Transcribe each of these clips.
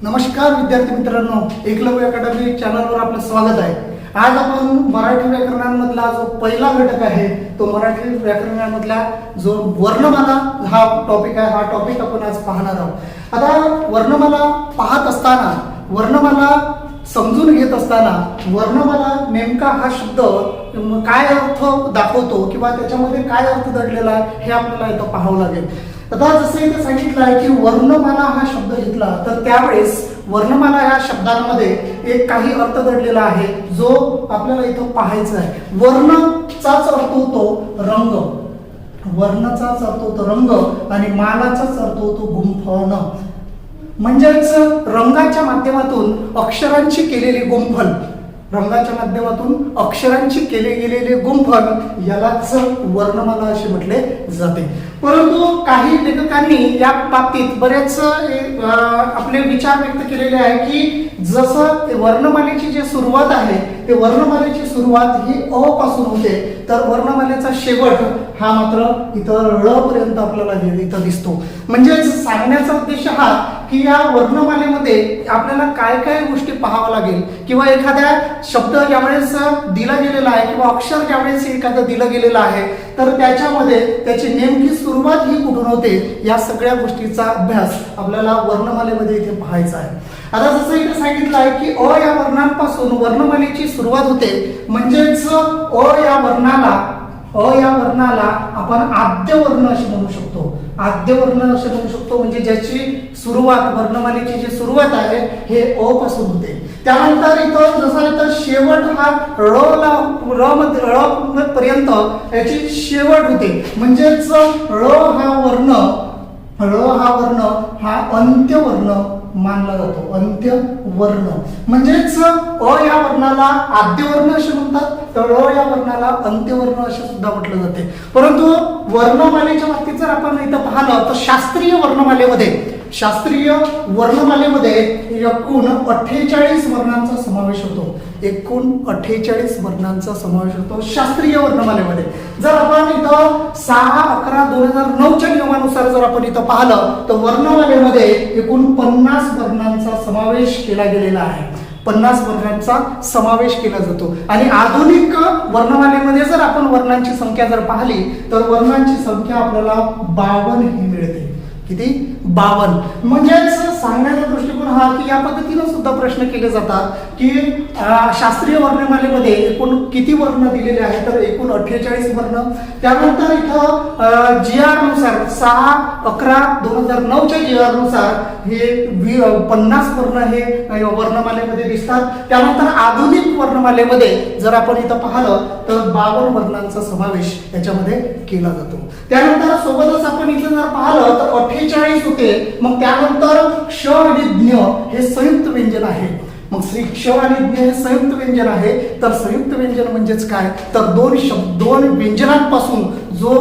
नमस्कार विद्यार्थी मित्रांनो, एकलव्य अकॅडमी चॅनलवर आपलं स्वागत आहे। आज आपण मराठी व्याकरणामधला जो पहिला घटक आहे तो मराठी व्याकरणामधला जो वर्णमाला हा टॉपिक आहे, हा टॉपिक आपण आज पाहणार आहोत। आता वर्णमाला पाहत असताना, वर्णमाला समजून घेत असताना वर्णमाला नेमका हा शब्द काय अर्थ दाखवतो किंवा त्याच्यामध्ये काय अर्थ दडलेला आहे हे आपल्याला इथं पाहावं लागेल। आता जसं इथे सांगितलं आहे की वर्णमाला हा शब्द घेतला तर त्यावेळेस वर्णमाला या शब्दांमध्ये एक काही अर्थ दडलेला आहे जो आपल्याला इथं पाहायचा आहे। वर्णचाच अर्थ होतो रंग, वर्णचाच अर्थ होतो रंग आणि मालाचाच अर्थ होतो गुंफण, म्हणजेच रंगाच्या माध्यमातून अक्षरांची केलेली गुंफण, रंगाच्या माध्यमातून अक्षरांची केले गेलेले गुंफण यालाच वर्णमाला असे म्हटले जाते। परंतु काही लेखकांनी या बाबतीत बरेच आपले विचार व्यक्त केलेले आहे की जसं वर्णमालेची जी सुरुवात आहे ते वर्णमालेची सुरुवात ही अ पासून होते तर वर्णमालेचा शेवट हा मात्र इथं ळ पर्यंत आपल्याला इथं दिसतो। म्हणजे सांगण्याचा उद्देश हा की या वर्णमालेमध्ये आपल्याला काय काय गोष्टी पाहावं लागेल किंवा एखाद्या शब्द ज्यावेळेस दिला गेलेला आहे किंवा अक्षर ज्यावेळेस एखादं दिलं गेलेलं आहे तर त्याच्यामध्ये त्याची नेमकी सुरुवात ही कुठून होते या सगळ्या गोष्टीचा अभ्यास आपल्याला वर्णमालेमध्ये इथे पाहायचा आहे। आता जसं इथे सांगितलं आहे की अ या वर्णांपासून वर्णमालेची सुरुवात होते, म्हणजेच अ या वर्णाला आपण आद्य वर्ण असे म्हणू शकतो। आद्य वर्ण असे म्हणू शकतो म्हणजे ज्याची सुरुवात वर्णमालेची जी सुरुवात आहे हे अ पासून होते। त्यानंतर इथं जसं इथं शेवट हा ळ पर्यंत याची शेवट होते, म्हणजेच ळ हा वर्ण हा अंत्यवर्ण मानला जातो। अंत्यवर्ण म्हणजेच अ या वर्णाला आद्यवर्ण असे म्हणतात तर ळ या वर्णाला अंत्यवर्ण असे सुद्धा म्हटलं जाते। परंतु वर्णमालेच्या बाबतीत जर आपण इथं पाहिलं तर शास्त्रीय वर्णमालेमध्ये एकूण 48 वर्णांचा समावेश होतो। एकूण 48 वर्णांचा समावेश होतो शास्त्रीय वर्णमालेमध्ये। जर आपण इथं 6/11/2009 नियमानुसार जर आपण इथं पाहिलं तर वर्णमालेमध्ये एकूण 50 वर्णांचा समावेश केला गेलेला आहे। 50 वर्णांचा समावेश केला जातो आणि आधुनिक वर्णमालेमध्ये जर आपण वर्णांची संख्या जर पाहिली तर वर्णांची संख्या आपल्याला 52 ही मिळते। किती? 52। म्हणजेच सांगण्याचा दृष्टिकोन हा की या पद्धतीने सुद्धा प्रश्न केले जातात की शास्त्रीय वर्णमालेमध्ये एकूण किती वर्ण दिलेले आहेत तर एकूण 48 वर्ण। त्यानंतर इथं GR नुसार 6/11/2009 GR नुसार हे 50 वर्ण हे वर्णमालेमध्ये दिसतात। त्यानंतर आधुनिक वर्णमालेमध्ये जर आपण इथं पाहिलं तर 52 वर्णांचा समावेश याच्यामध्ये केला जातो। त्यानंतर सोबतच आपण इथं जर पाहिलं तर 48 होते, मग त्यानंतर क्ष आणि ज्ञ हे संयुक्त व्यंजन आहे। मग श्री क्ष आणि ज्ञ हे संयुक्त व्यंजन आहे तर संयुक्त व्यंजन म्हणजेच काय तर दोन व्यंजनांपासून जो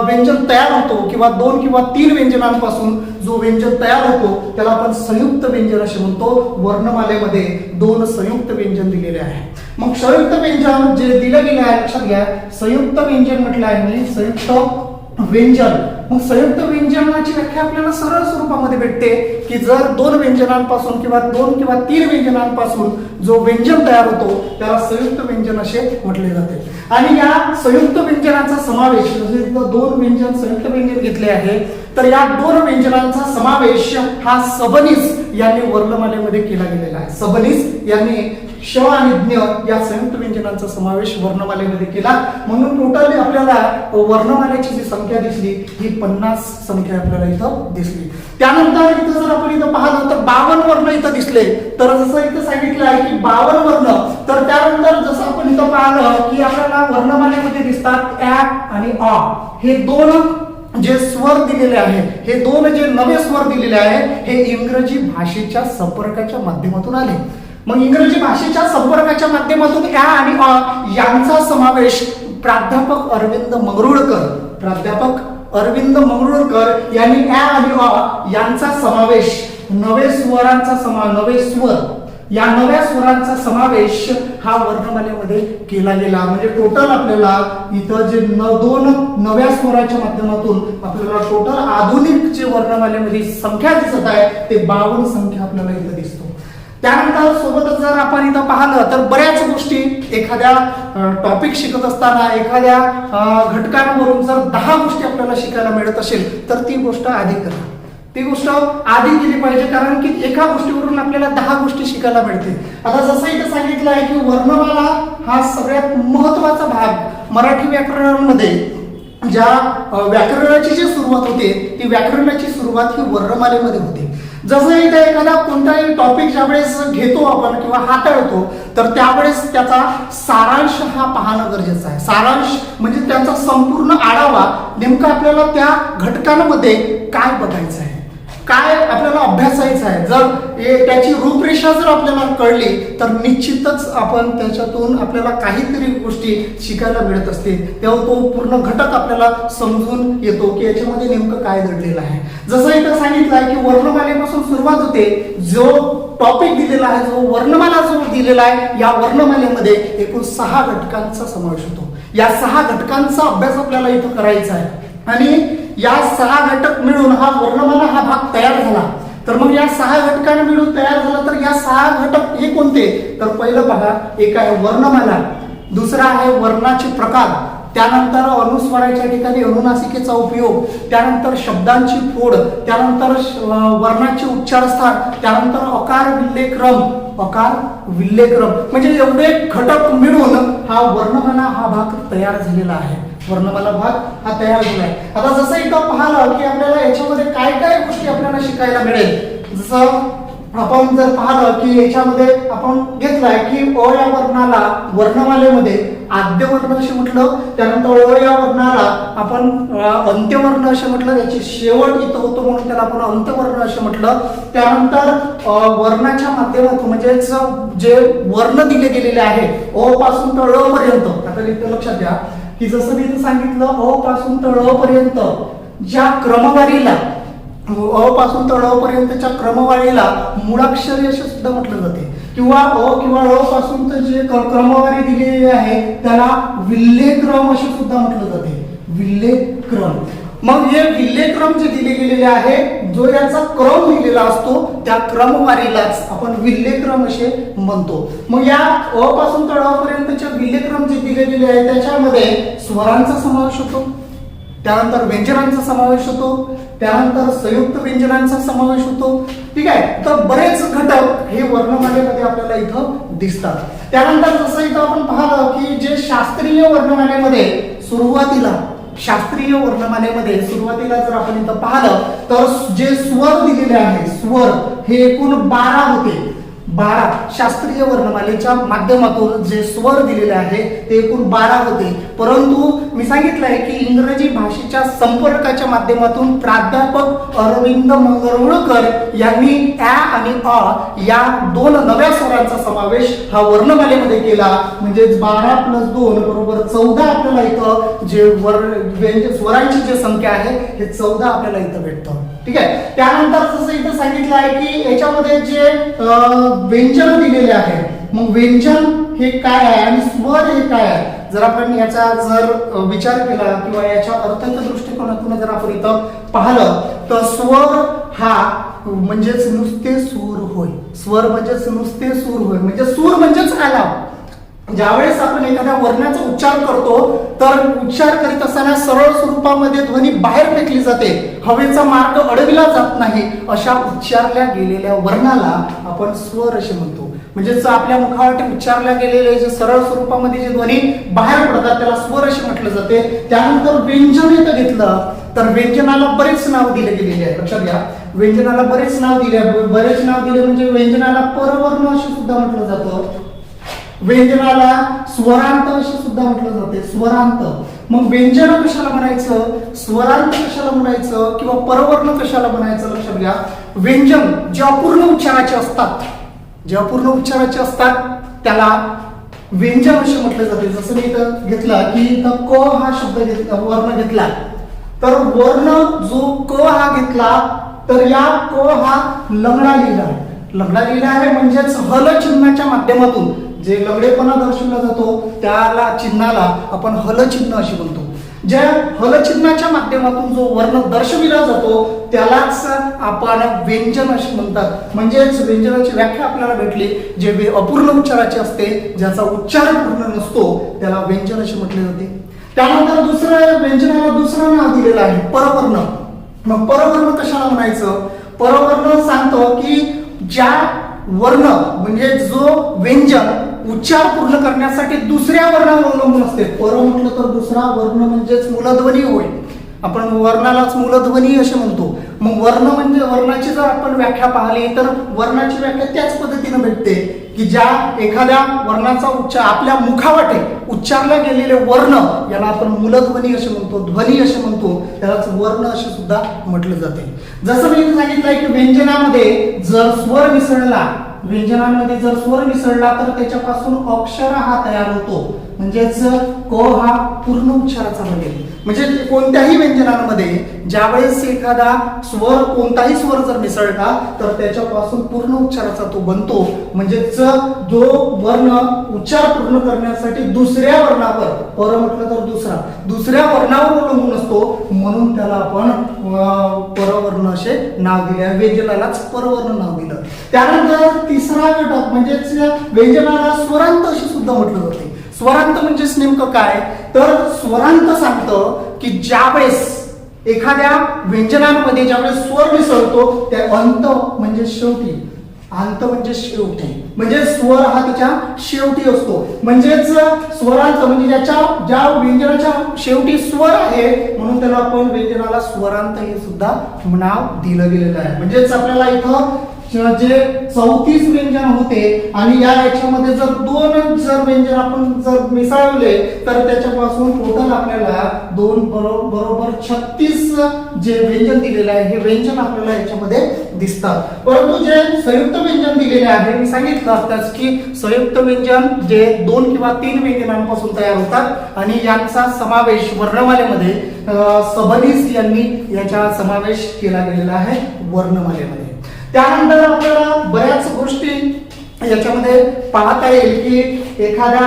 व्यंजन तयार होतो किंवा 2 किंवा 3 व्यंजनांपासून जो व्यंजन तयार होतो त्याला आपण संयुक्त व्यंजन असे म्हणतो। वर्णमालेमध्ये 2 संयुक्त व्यंजन दिलेले आहे। मग संयुक्त व्यंजन जे दिलं गेलं आहे लक्षात घ्या, संयुक्त व्यंजन म्हटलं आहे मी संयुक्त व्यंजन। मग संयुक्त व्यंजनाची व्याख्या आपल्याला सरळ स्वरूपामध्ये भेटते की जर 2 व्यंजनांपासून किंवा 2 किंवा 3 व्यंजनांपासून जो व्यंजन तयार होतो त्याला संयुक्त व्यंजन असे म्हटले जाते। आणि या संयुक्त व्यंजनाचा समावेश जसे 2 व्यंजन संयुक्त व्यंजन घेतले आहे तर या 2 व्यंजनांचा समावेश हा सबनीस यांनी वर्णमालेमध्ये केला गेलेला आहे। सबनीस यांनी क्ष आणि ज्ञ या संयुक्त व्यंजनांचा समावेश वर्णमालेमध्ये केला, म्हणून टोटली आपल्याला वर्णमालेची जी संख्या दिसली ही 50 संख्या आपल्याला इथं दिसली। त्यानंतर इथं जर आपण इथं पाहिलं तर 52 वर्ण इथं दिसले, तर जसं इथं सांगितलं आहे की 52 वर्ण, तर त्यानंतर जसं आपण इथं पाहिलं की आपल्याला वर्णमालेमध्ये दिसतात ॲ आणि अ हे 2 जे स्वर दिलेले आहे, हे 2 जे नवे स्वर दिलेले आहे हे इंग्रजी भाषेच्या संपर्काच्या माध्यमातून आले। मग इंग्रजी भाषेच्या संपर्काच्या माध्यमातून ॲ आणि अ यांचा समावेश प्राध्यापक अरविंद मंगरुळकर यांनी ॲ आणि अ यांचा समावेश नवे स्वर या नव्या स्वरांचा समावेश हा वर्णमालेमध्ये केला गेला. म्हणजे टोटल आपल्याला इथं जे दोन नव्या स्वराच्या माध्यमातून आपल्याला टोटल आधुनिक जे वर्णमालेमध्ये संख्या दिसत आहे ते 52 संख्या आपल्याला इथं दिसतो. त्यानंतर सोबतच जर आपण इथं पाहिलं तर बऱ्याच गोष्टी एखाद्या टॉपिक शिकत असताना एखाद्या घटकांवरून जर 10 गोष्टी आपल्याला शिकायला मिळत असेल तर ती गोष्ट आधी करा. ती गोष्ट आधी केली पाहिजे, कारण की एका गोष्टीवरून आपल्याला 10 गोष्टी शिकायला मिळते. आता जसं इथं सांगितलं आहे की वर्णमाला हा सगळ्यात महत्वाचा भाग मराठी व्याकरणामध्ये. ज्या व्याकरणाची जी सुरुवात होते ती व्याकरणाची सुरुवात ही वर्णमालेमध्ये होते. जसं इथे एखादा कोणताही टॉपिक ज्यावेळेस घेतो आपण किंवा हाताळतो तर त्यावेळेस त्याचा सारांश हा पाहणं गरजेचं आहे. सारांश म्हणजे त्याचा संपूर्ण आढावा, नेमका आपल्याला त्या घटकांमध्ये काय बघायचं आहे, काय आपल्याला अभ्यासायचं आहे. जर त्याची रूपरेषा जर आपल्याला कळली तर निश्चितच आपण त्याच्यातून आपल्याला काहीतरी गोष्टी शिकायला मिळत असते. तेव्हा तो पूर्ण घटक आपल्याला समजून येतो की याच्यामध्ये नेमकं काय दडलेलं आहे. जसं इथं सांगितलं आहे की वर्णमालेपासून सुरुवात होते. जो टॉपिक दिलेला आहे, जो वर्णमाला जो दिलेला आहे, या वर्णमालेमध्ये एकूण 6 घटकांचा समावेश होतो. या 6 घटकांचा अभ्यास आपल्याला इथं करायचा आहे आणि या 6 घटक मिळून हा वर्णमाला हा भाग तयार झाला. तर मग या 6 घटकांना मिळून तयार झाला तर या 6 घटक हे कोणते, तर पहिलं बघा, एक आहे वर्णमाला, दुसरा आहे वर्णाचे प्रकार, त्यानंतर अनुस्वाराच्या ठिकाणी अनुनासिकेचा उपयोग, त्यानंतर शब्दांची फोड, त्यानंतर वर्णाचे उच्चारस्थान, त्यानंतर अकार विल्लेक्रम, अकार विल्लेक्रम. म्हणजे एवढे घटक मिळून हा वर्णमाला हा भाग तयार झालेला आहे. वर्णमाला भाग हा तयार झाला आहे. आता जसं इथं पाहिलं की आपल्याला याच्यामध्ये काय काय गोष्टी आपल्याला शिकायला मिळेल. जसं आपण जर पाहिलं की याच्यामध्ये आपण घेतलाय की अ या वर्णाला वर्णमालेमध्ये आद्यवर्ण असे म्हटलं, त्यानंतर अ या वर्णाला आपण अंत्यवर्ण असे म्हटलं, त्याची शेवट इथं होतो म्हणून त्याला आपण अंत्यवर्ण असे म्हटलं. त्यानंतर वर्णाच्या माध्यमातून म्हणजे जे वर्ण दिले गेलेले आहे अ पासून तर अ पर्यंत, आता इथे लक्षात घ्या की जसं मी इथं सांगितलं अ पासून तर अ पर्यंत ज्या क्रमवारीला, अ पासून तर अ पर्यंतच्या क्रमवारीला मुळाक्षरी असे सुद्धा म्हटलं जाते, किंवा अ किंवा अ पासून तर जे क्रमवारी दिलेली आहे त्याला विल्लेक्रम असे सुद्धा म्हटलं जाते, विल्लेक्रम. मग हे विल्लेक्रम जे दिले गेलेले आहे, जो याचा क्रम दिलेला असतो त्या क्रमवारीलाच आपण विल्लेक्रम असे म्हणतो. मग या अ पासून तर अ पर्यंतच्या विल्लेक्रम जे दिले गेले आहे त्याच्यामध्ये स्वरांचा समावेश होतो, त्यानंतर व्यंजनांचा समावेश होतो, त्यानंतर संयुक्त व्यंजनांचा समावेश होतो. ठीक आहे. तर बरेच घटक हे वर्णमालेमध्ये आपल्याला इथं दिसतात. त्यानंतर जसं इथं आपण पाहिलं की जे शास्त्रीय वर्णमालेमध्ये सुरुवातीला, शास्त्रीय वर्णमालेमध्ये सुरुवातीला जर आपण इथं पाहिलं तर जे स्वर दिलेले आहे, स्वर हे एकूण 12 होते. 12 शास्त्रीय वर्णमालेच्या माध्यमातून जे स्वर दिलेले आहे ते एकूण 12 होते. परंतु मी सांगितलंय की इंग्रजी भाषेच्या संपर्काच्या माध्यमातून प्राध्यापक अरविंद मंगरुळकर यांनी ä आणि अ या 2 नव्या स्वरांचा समावेश हा वर्णमालेमध्ये केला. म्हणजे 12 + 2 बरोबर 14 आपल्याला इथं जे स्वरांची जी संख्या आहे हे 14 आपल्याला इथं भेटतं. ठीक आहे. त्यानंतर जसं इथं सांगितलं आहे की याच्यामध्ये जे व्यंजन दिलेले आहे, मग व्यंजन हे काय आहे आणि स्वर हे काय आहे, जर आपण याचा जर विचार केला किंवा याच्या अर्थाच्या दृष्टिकोनातून जर आपण इथं पाहिलं तर स्वर हा म्हणजेच नुसते सूर होय. स्वर म्हणजेच नुसते सूर होय, म्हणजे सूर म्हणजेच आलाप. ज्यावेळेस आपण एखाद्या वर्णाचा उच्चार करतो तर उच्चार करीत असताना सरळ स्वरूपामध्ये ध्वनी बाहेर फेकली जाते, हवेचा मार्ग अडविला जात नाही, अशा उच्चारल्या गेलेल्या वर्णाला आपण स्वर असे म्हणतो. म्हणजे आपल्या मुखावाटे उच्चारल्या गेलेले जे सरळ स्वरूपामध्ये जे ध्वनी बाहेर पडतात त्याला स्वर असे म्हटले जाते. त्यानंतर व्यंजन इथं घेतलं तर व्यंजनाला बरेच नाव दिले गेलेले आहे. लक्षात घ्या, व्यंजनाला बरेच नाव दिले म्हणजे व्यंजनाला परवर्ण असे सुद्धा म्हटलं जातं, व्यंजनाला स्वरांत असे सुद्धा म्हटलं जाते, स्वरांत. मग व्यंजन कशाला म्हणायचं, स्वरांत कशाला म्हणायचं किंवा परवर्ण कशाला म्हणायचं, लक्षात घ्या. व्यंजन जे अपूर्ण उच्चाराचे असतात, जे अपूर्ण उच्चाराचे असतात त्याला व्यंजन असे म्हटले जाते. जसं मी इथं घेतलं की इथं क हा शब्द घेतला, वर्ण घेतला तर वर्ण जो क हा घेतला तर या क हा लंगडा लिहिला, लंगडा लिहिला आहे म्हणजेच हल चिन्हाच्या माध्यमातून जे लंगडेपणा दर्शवला जातो त्याला चिन्हाला आपण हल चिन्ह असे म्हणतो. ज्या हल चिन्हाच्या माध्यमातून जो वर्ण दर्शविला जातो त्यालाच आपण व्यंजन असे म्हणतात. म्हणजेच व्यंजनाची व्याख्या आपल्याला भेटली जे अपूर्ण उच्चाराचे असते, ज्याचा उच्चार पूर्ण नसतो त्याला व्यंजन असे म्हटले जाते. त्यानंतर दुसरं व्यंजनाला दुसरं नाव दिलेलं आहे परवर्ण. मग परवर्ण कशाला म्हणायचं? परवर्ण सांगतो की ज्या वर्ण म्हणजे जो व्यंजन उच्चार पूर्ण करण्यासाठी दुसऱ्या वर्णावर अवलंबून असते. पर म्हटलं तर दुसरा वर्ण म्हणजेच मूलध्वनी होय. आपण वर्णालाच मूलध्वनी असे म्हणतो. मग वर्ण म्हणजे वर्णाची जर आपण व्याख्या पाहिली तर वर्णाची व्याख्या त्याच पद्धतीने भेटते की ज्या एखाद्या वर्णाचा उच्चार आपल्या मुखावाटे उच्चारला गेलेले वर्ण याला आपण मूलध्वनी असे म्हणतो, ध्वनी असे म्हणतो, त्यालाच वर्ण असे सुद्धा म्हटले जाते. जसं मी सांगितलंय की व्यंजनामध्ये जर स्वर मिसळला, व्यंजनांमध्ये जर स्वर मिसळला तर त्याच्यापासून अक्षर हा तयार होतो. म्हणजेच क हा पूर्ण उच्चाराचा बनेल. म्हणजे कोणत्याही व्यंजनांमध्ये ज्यावेळेस एखादा स्वर कोणताही स्वर जर मिसळला तर त्याच्यापासून पूर्ण उच्चाराचा तो बनतो. म्हणजेच जो वर्ण उच्चार पूर्ण करण्यासाठी दुसऱ्या वर्णावर, पर म्हटलं तर दुसऱ्या वर्णावर अवलंबून असतो म्हणून त्याला आपण परवर्ण असे नाव दिले आहे. व्यंजनालाच परवर्ण नाव दिलं. त्यानंतर तिसरा घटक म्हणजेच व्यंजनाला स्वरांत असे सुद्धा म्हटलं जाते. स्वरांत म्हणजेच नेमकं काय? तर स्वरांत सांगतं की ज्यावेळेस एखाद्या व्यंजनांमध्ये ज्यावेळेस स्वर मिसळतो त्या अंत म्हणजे शेवटी, अंत म्हणजे शेवटी, म्हणजे स्वर हा त्याच्या शेवटी असतो. म्हणजेच स्वरांत म्हणजे ज्या व्यंजनाच्या शेवटी स्वर आहे म्हणून त्याला आपण व्यंजनाला स्वरांत हे सुद्धा नाव दिलं गेलेलं आहे. म्हणजेच आपल्याला इथं जे 34 व्यंजन होते आणि याच्यामध्ये जर दोन व्यंजन आपण जर मिसळले तर त्याच्यापासून टोटल आपल्याला बरोबर 36 जे व्यंजन दिलेले आहे हे व्यंजन आपल्याला याच्यामध्ये दिसतात. परंतु जे संयुक्त व्यंजन दिलेले आहे मी सांगितलं आताच की संयुक्त व्यंजन जे 2 किंवा 3 व्यंजनांपासून तयार होतात आणि यांचा समावेश वर्णमालेमध्ये सबनीस यांनी याचा समावेश केला गेलेला आहे वर्णमालेमध्ये. त्यानंतर आपल्याला बऱ्याच गोष्टी याच्यामध्ये पाहता येईल की एखादा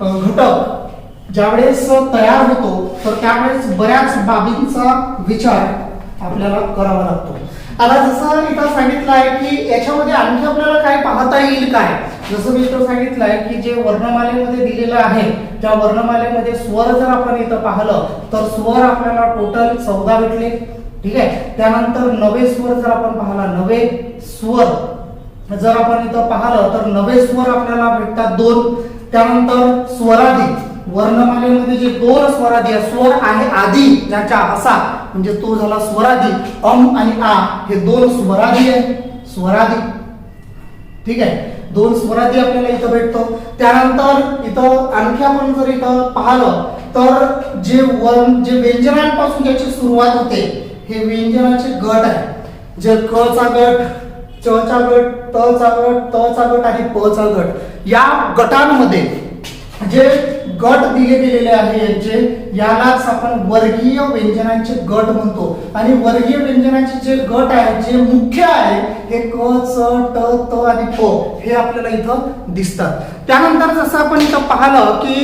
घटक ज्यावेळेस तयार होतो तर त्यावेळेस बऱ्याच बाबींचा विचार आपल्याला करावा लागतो. आता जसं इथं सांगितलं आहे की याच्यामध्ये आणखी आपल्याला काय पाहता येईल काय, जसं मी इथं सांगितलं आहे की जे वर्णमालेमध्ये दिलेलं आहे त्या वर्णमालेमध्ये स्वर जर आपण इथं पाहिलं तर स्वर आपल्याला टोटल 14 भेटले. ठीक आहे. त्यानंतर नवे स्वर जर आपण पाहिला, नवे स्वर जर आपण इथं पाहिलं तर नवे स्वर आपल्याला भेटतात 2. त्यानंतर स्वरादी वर्णमालेमध्ये जे 2 स्वरादी स्वर आहे आदी ज्याचा असा म्हणजे तो झाला स्वरादी. आणि आ हे 2 स्वरादी आहे, स्वरादी. ठीक आहे. 2 स्वरादी आपल्याला इथं भेटतो. त्यानंतर इथं आणखी आपण जर इथं पाहिलं तर जे व्यंजनांपासून ज्याची सुरुवात होते हे व्यंजनाचे गट आहे. जे क चा गट, च चा गट, त चा गट, त चा गट आणि प चा गट, या गटांमध्ये जे गट दिले गेलेले आहे यांचे यालाच आपण वर्गीय व्यंजनांचे गट म्हणतो. आणि वर्गीय व्यंजनाचे जे गट आहे जे मुख्य आहे हे क, च, ट, त आणि प हे आपल्याला इथं दिसतात. त्यानंतर जसं आपण इथं पाहिलं की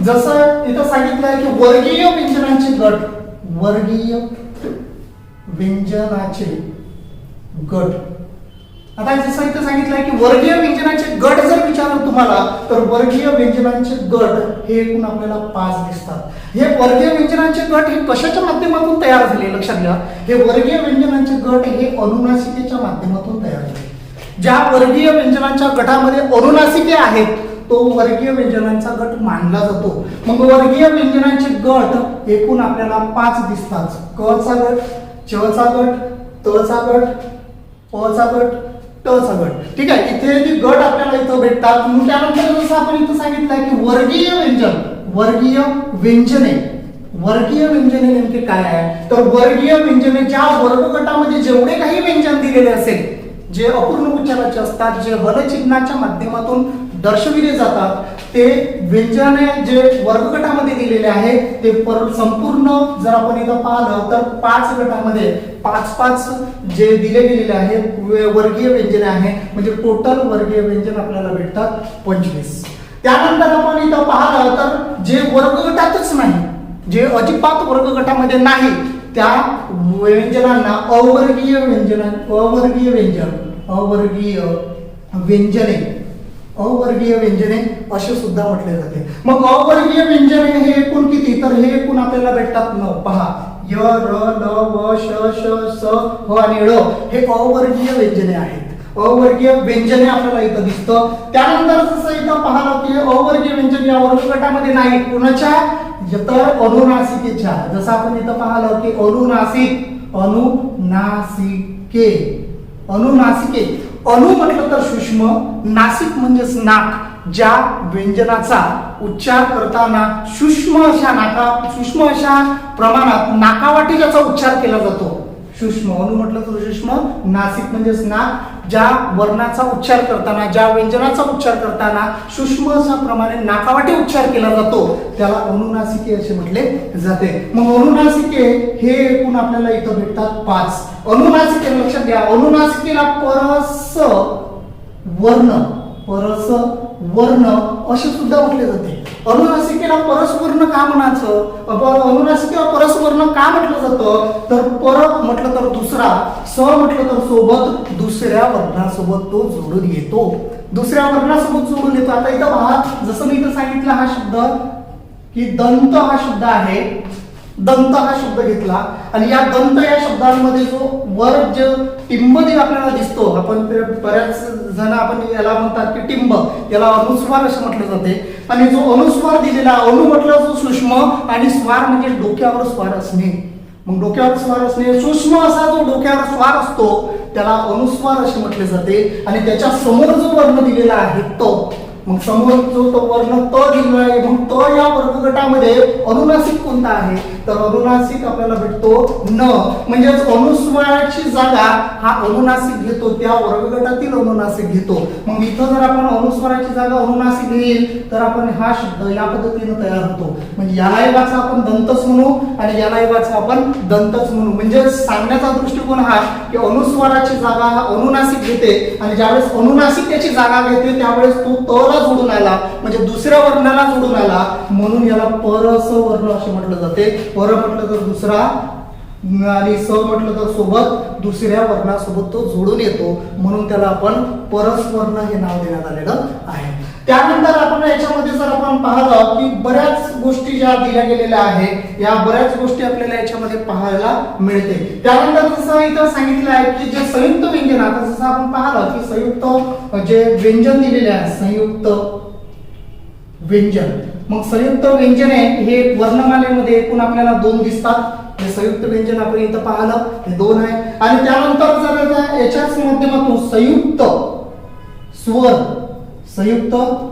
जसं इथं सांगितलं आहे की वर्गीय व्यंजनांचे गट, वर्गीय व्यंजनाचे गट. आता जसं इथं सांगितलंय की वर्गीय व्यंजनाचे गट जर विचारलं तुम्हाला तर वर्गीय व्यंजनांचे गट हे एकूण आपल्याला 5 दिसतात. हे वर्गीय व्यंजनांचे गट हे कशाच्या माध्यमातून तयार झाले लक्षात घ्या. हे वर्गीय व्यंजनांचे गट हे अनुनासिकेच्या माध्यमातून तयार झाले. ज्या वर्गीय व्यंजनांच्या गटामध्ये अनुनासिके आहेत तो वर्गीय व्यंजनांचा गट मानला जातो. मग वर्गीय व्यंजनांचे गट एकूण आपल्याला 5 दिसतात. क चा गट, च चा गट, त चा गट, प चा गट, ट चा गट. ठीक आहे. इथे जे गट आपल्याला इथं भेटतात. मग त्यानंतर जसं आपण इथं सांगितलंय की वर्गीय व्यंजन, वर्गीय व्यंजने, वर्गीय व्यंजने नेमके काय आहे तर वर्गीय व्यंजने ज्या वर्ग गटामध्ये जेवढे काही व्यंजन दिलेले असेल जे अपूर्ण उच्चाराचे असतात, जे हल चिन्हाच्या माध्यमातून दर्शविले जातात ते व्यंजने जे वर्गगटामध्ये दिलेले आहे ते संपूर्ण जर आपण इथं पाहिलं तर 5 गटामध्ये 5 जे दिले गेलेले आहे वर्गीय व्यंजने आहे, म्हणजे टोटल वर्गीय व्यंजन आपल्याला भेटतात 25. त्यानंतर आपण इथं पाहिलं तर जे वर्गगटातच नाही, जे अजिबात वर्गगटामध्ये नाही त्या व्यंजनांना अवर्गीय व्यंजन अवर्गीय व्यंजने असे सुद्धा म्हटले जाते. मग अवर्गीय व्यंजने हे एकूण किती, तर हे एकूण आपल्याला भेटतात 9. पहा, य, र, ल, व, श, श, स, ह आणि ळ हे अवर्गीय व्यंजने आहेत. अवर्गीय व्यंजने आपल्याला इथं दिसतं. त्यानंतर जसं इथं पाहिलं की अवर्गीय व्यंजन या वर्गगटामध्ये नाही, कोणाच्या, तर अनुनासिकेच्या. जसं आपण इथं पाहिलं की अनुनासिके अनु म्हटलं तर सूक्ष्म, नासिक म्हणजेच नाक. ज्या व्यंजनाचा उच्चार करताना सूक्ष्म अशा प्रमाणात नाकावाटे ज्याचा उच्चार केला जातो, सूक्ष्म. अनु म्हटलं तर सूक्ष्म, नासिक म्हणजेच नाक. ज्या वर्णाचा उच्चार करताना, ज्या व्यंजनाचा उच्चार करताना सूक्ष्म अशा प्रमाणे नाकावाटे उच्चार केला जातो त्याला अनुनासिके असे म्हटले जाते. मग अनुनासिके हे एकूण आपल्याला इथं भेटतात 5. अनुनासिके लक्षात घ्या, अनुनासिकेला परस वर्ण असे सुद्धा म्हटले जाते. अनुनासिकेला परस्वर्ण का म्हणायचं, अनुनासिकेला परस्वर्ण का म्हटलं जातं, तर पर म्हटलं तर दुसरा, स म्हटलं तर सोबत, दुसऱ्या वर्णासोबत तो जोडून येतो. आता इथं पहा, जसं मी इथं सांगितलं हा शब्द की दंत हा शब्द आहे, दंत हा शब्द घेतला आणि या दंत या शब्दांमध्ये जो वर जे टिंबदेव आपल्याला दिसतो, आपण बऱ्याच जण आपण याला म्हणतात की टिंब, याला अनुस्वार असे म्हटले जाते. आणि जो अनुस्वार दिलेला, अनु म्हटलं जो सूक्ष्म आणि स्वार म्हणजे डोक्यावर स्वार असणे. मग डोक्यावर स्वार असणे, सूक्ष्म असा जो डोक्यावर स्वार असतो त्याला अनुस्वार असे म्हटले जाते. आणि त्याच्या समोर जो वर्ण दिलेला आहे तो, मग समोर जो तो वर्ण त दिलेला आहे, मग त या वर्गगटामध्ये अनुनासिक कोणता आहे, तर अनुनासिक आपल्याला भेटतो न. म्हणजेच अनुस्वाराची जागा हा अनुनासिक घेतो, त्या वर्गगटातील अनुनासिक घेतो. मग इथं जर आपण अनुस्वाराची जागा अनुनासिक घेईल तर आपण हा शब्द या पद्धतीने तयार होतो. म्हणजे यालाही वाचा आपण दंतच म्हणू आणि यालाही वाचा आपण दंतच म्हणू. म्हणजे सांगण्याचा दृष्टिकोन हा की अनुस्वाराची जागा हा अनुनासिक घेते आणि ज्यावेळेस अनुनासिक त्याची जागा घेते त्यावेळेस तो तला जोडून आला, म्हणजे दुसऱ्या वर्णाला जोडून आला, म्हणून याला परस वर्ण असे म्हटलं जाते. पर म्हटलं तर दुसरा आणि स म्हटलं तर सोबत, दुसऱ्या वर्णासोबत तो जोडून येतो, म्हणून त्याला आपण परस्वर्ण हे नाव देण्यात आलेलं आहे. त्यानंतर आपण याच्यामध्ये जर आपण पाहिलं की बऱ्याच गोष्टी ज्या दिल्या गेलेल्या आहेत, या बऱ्याच गोष्टी आपल्याला याच्यामध्ये पाहायला मिळते. त्यानंतर जसं इथं सांगितलं आहे की जे संयुक्त व्यंजन, आता जसं आपण पाहिलं की संयुक्त जे व्यंजन दिलेले आहे, संयुक्त व्यंजन. मग संयुक्त व्यंजने हे वर्णमालेमध्ये एकूण आपल्याला 2 दिसतात. हे संयुक्त व्यंजन आपण इथं पाहिलं हे 2 आहे. आणि त्यानंतर जर याच्याच माध्यमातून संयुक्त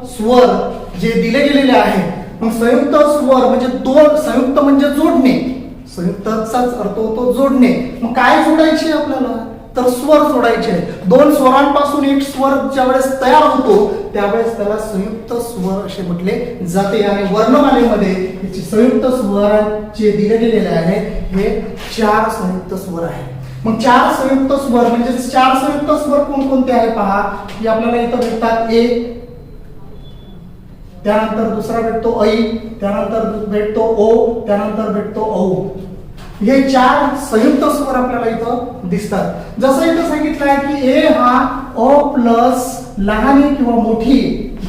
स्वर जे दिले गेलेले आहे, मग संयुक्त स्वर म्हणजे 2, संयुक्त म्हणजे जोडणे, संयुक्तचाच अर्थ होतो जोडणे. मग काय जोडायचे आपल्याला, तर स्वर जोडायचे. 2 स्वरांपासून एक स्वर ज्यावेळेस तयार होतो त्यावेळेस त्याला संयुक्त स्वर असे म्हटले जाते. आणि वर्णमालेमध्ये याचे संयुक्त स्वरांचे दिले गेलेले आहे हे 4 संयुक्त स्वर आहेत. मग 4 संयुक्त स्वर म्हणजे 4 संयुक्त स्वर कोणकोणते आहे पहा, की आपल्याला इथं भेटतात ए, त्यानंतर दुसरा भेटतो ऐ, त्यानंतर भेटतो ओ, त्यानंतर भेटतो औ. हे 4 संयुक्त स्वर आपल्याला इथं दिसतात. जसं इथं सांगितलं आहे की ए हा अ प्लस लहान किंवा मोठी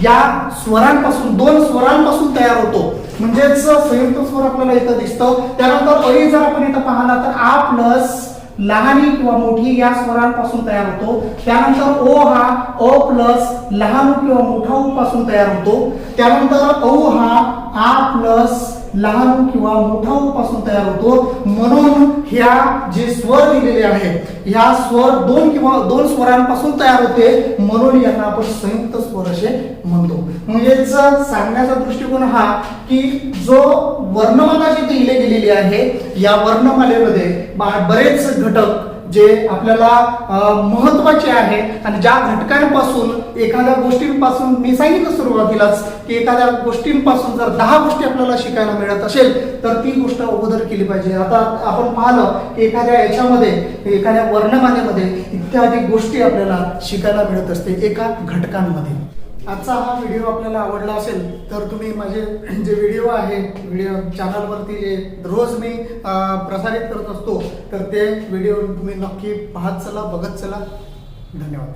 या स्वरांपासून 2 स्वरांपासून तयार होतो, म्हणजेच संयुक्त स्वर आपल्याला इथं दिसतं. त्यानंतर ऐ जर आपण इथं पाहिला तर आ प्लस लहान किंवा मोठी या स्वरांपासून तयार होतो. त्यानंतर ओ हा अ प्लस लहान किंवा मोठा उ पासून तयार होतो. त्यानंतर औ हा आ प्लस लहान किंवा मोठा उ पासून तयार होतो. म्हणून ह्या जे स्वर दिलेले आहेत ह्या स्वर 2 स्वरांपासून तयार होते, म्हणून यांना आपण संयुक्त स्वर असे म्हणतो. म्हणजेच सांगण्याचा दृष्टिकोन हा की जो वर्णमाला जी दिली गेलेली आहे या वर्णमालेमध्ये बरेच घटक जे आपल्याला महत्वाचे आहे आणि ज्या घटकांपासून एखाद्या गोष्टींपासून मी सांगितलं सुरुवातीलाच की एखाद्या गोष्टींपासून जर 10 गोष्टी आपल्याला शिकायला मिळत असेल तर ती गोष्ट अगोदर केली पाहिजे. आता आपण पाहिलं की एखाद्या याच्यामध्ये एखाद्या वर्णमालेमध्ये इत्यादी गोष्टी आपल्याला शिकायला मिळत असते एका घटकांमध्ये. आजचा हा व्हिडिओ आपल्याला आवडला असेल तर तुम्ही माझे जे व्हिडिओ आहे व्हिडिओ चॅनलवरती जे रोज मी प्रसारित करत असतो तर ते व्हिडिओ तुम्ही नक्की पाहत चला, बघत चला. धन्यवाद.